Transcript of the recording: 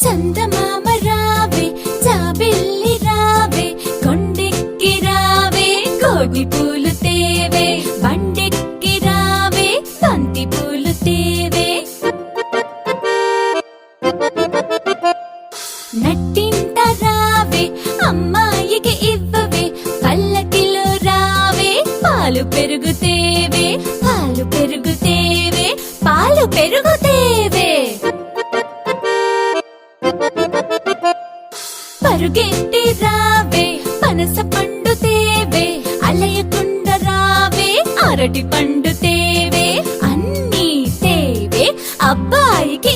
చందమామ రావే జాబిల్లి రావే కొండెక్కి రావే కోడి పూలు తేవే బండెక్కి రావే బంతి పూలు తేవే నట్టింట రావే అమ్మాయికి ఇవ్వవే పల్లకిలో రావే పాలు పెరుగుతేవే పాలు పెరుగుతేవే పాలు పెరుగుతేవే పరుగెత్తి రావే పనస పండు తేవే అలయకుండ రావే అరటి పండు తేవే అన్నీ తేవే అబ్బాయికి